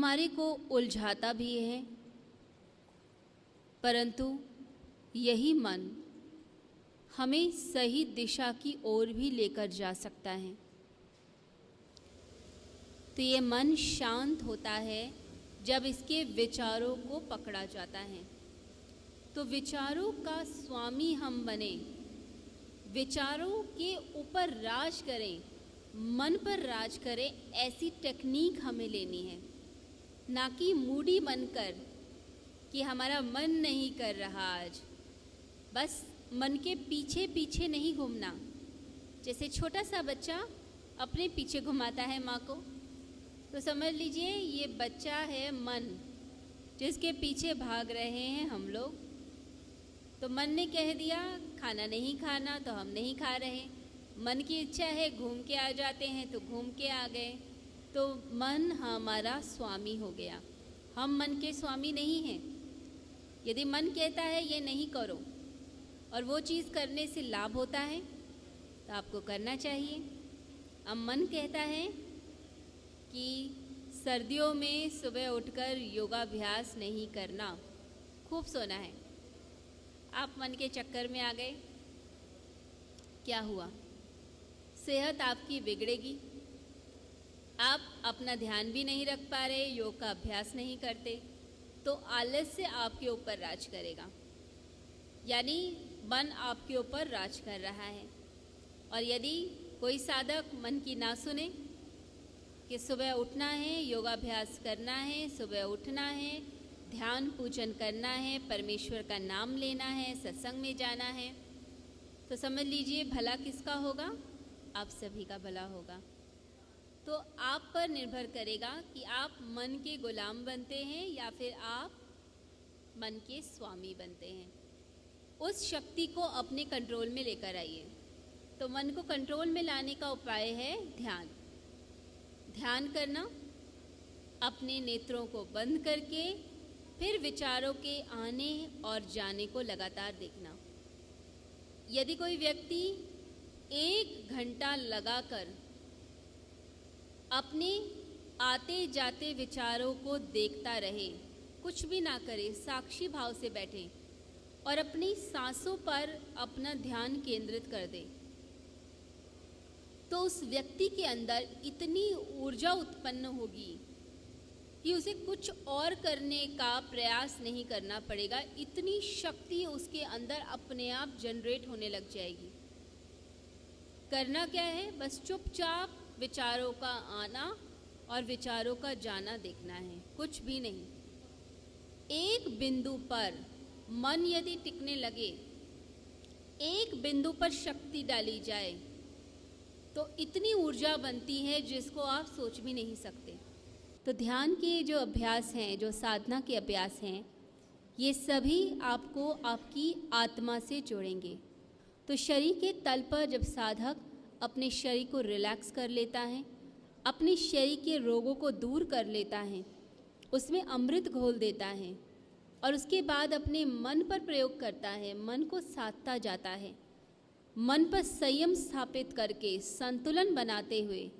हमारे को उलझाता भी है, परंतु यही मन हमें सही दिशा की ओर भी लेकर जा सकता है। तो ये मन शांत होता है जब इसके विचारों को पकड़ा जाता है। तो विचारों का स्वामी हम बने, विचारों के ऊपर राज करें, मन पर राज करें, ऐसी टेक्निक हमें लेनी है। ना कि मूडी बनकर कि हमारा मन नहीं कर रहा आज, बस मन के पीछे पीछे नहीं घूमना। जैसे छोटा सा बच्चा अपने पीछे घुमाता है माँ को, तो समझ लीजिए ये बच्चा है मन, जिसके पीछे भाग रहे हैं हम लोग। तो मन ने कह दिया खाना नहीं खाना, तो हम नहीं खा रहे। मन की इच्छा है घूम के आ जाते हैं, तो घूम के आ गए। तो मन हमारा स्वामी हो गया, हम मन के स्वामी नहीं हैं। यदि मन कहता है ये नहीं करो और वो चीज़ करने से लाभ होता है तो आपको करना चाहिए। अब मन कहता है कि सर्दियों में सुबह उठकर योगाभ्यास नहीं करना, खूब सोना है। आप मन के चक्कर में आ गए, क्या हुआ? सेहत आपकी बिगड़ेगी। आप अपना ध्यान भी नहीं रख पा रहे, योग का अभ्यास नहीं करते, तो आलस्य आपके ऊपर राज करेगा, यानी मन आपके ऊपर राज कर रहा है। और यदि कोई साधक मन की ना सुने कि सुबह उठना है, योगाभ्यास करना है, सुबह उठना है, ध्यान पूजन करना है, परमेश्वर का नाम लेना है, सत्संग में जाना है, तो समझ लीजिए भला किसका होगा? आप सभी का भला होगा। तो आप पर निर्भर करेगा कि आप मन के गुलाम बनते हैं या फिर आप मन के स्वामी बनते हैं। उस शक्ति को अपने कंट्रोल में लेकर आइए। तो मन को कंट्रोल में लाने का उपाय है ध्यान। ध्यान करना, अपने नेत्रों को बंद करके फिर विचारों के आने और जाने को लगातार देखना। यदि कोई व्यक्ति 1 घंटा लगाकर अपने आते जाते विचारों को देखता रहे, कुछ भी ना करे, साक्षी भाव से बैठे और अपनी सांसों पर अपना ध्यान केंद्रित कर दे, तो उस व्यक्ति के अंदर इतनी ऊर्जा उत्पन्न होगी कि उसे कुछ और करने का प्रयास नहीं करना पड़ेगा। इतनी शक्ति उसके अंदर अपने आप जनरेट होने लग जाएगी। करना क्या है? बस चुपचाप विचारों का आना और विचारों का जाना देखना है, कुछ भी नहीं। एक बिंदु पर मन यदि टिकने लगे, एक बिंदु पर शक्ति डाली जाए, तो इतनी ऊर्जा बनती है जिसको आप सोच भी नहीं सकते। तो ध्यान के जो अभ्यास हैं, जो साधना के अभ्यास हैं, ये सभी आपको आपकी आत्मा से जोड़ेंगे। तो शरीर के तल पर जब साधक अपने शरीर को रिलैक्स कर लेता है, अपने शरीर के रोगों को दूर कर लेता है, उसमें अमृत घोल देता है और उसके बाद अपने मन पर प्रयोग करता है, मन को साधता जाता है, मन पर संयम स्थापित करके संतुलन बनाते हुए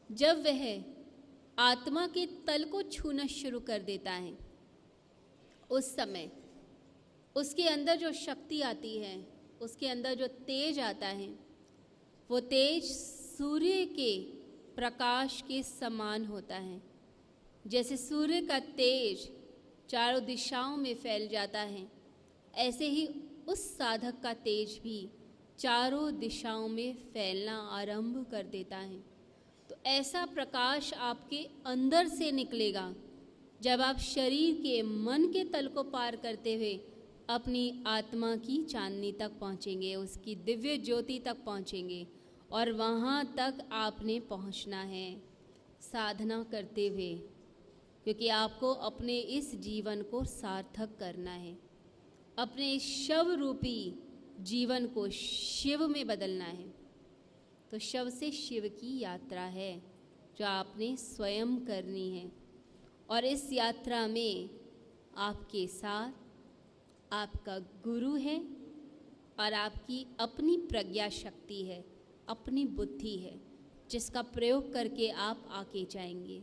जब वह आत्मा के तल को छूना शुरू कर देता है, उस समय उसके अंदर जो शक्ति आती है, उसके अंदर जो तेज आता है, वो तेज सूर्य के प्रकाश के समान होता है। जैसे सूर्य का तेज चारों दिशाओं में फैल जाता है, ऐसे ही उस साधक का तेज भी चारों दिशाओं में फैलना आरंभ कर देता है। तो ऐसा प्रकाश आपके अंदर से निकलेगा जब आप शरीर के मन के तल को पार करते हुए अपनी आत्मा की चांदनी तक पहुँचेंगे, उसकी दिव्य ज्योति तक पहुँचेंगे और वहाँ तक आपने पहुँचना है साधना करते हुए, क्योंकि आपको अपने इस जीवन को सार्थक करना है, अपने इस शव रूपी जीवन को शिव में बदलना है। तो शव से शिव की यात्रा है जो आपने स्वयं करनी है। और इस यात्रा में आपके साथ आपका गुरु है और आपकी अपनी प्रज्ञा शक्ति है, अपनी बुद्धि है, जिसका प्रयोग करके आप आगे जाएंगे।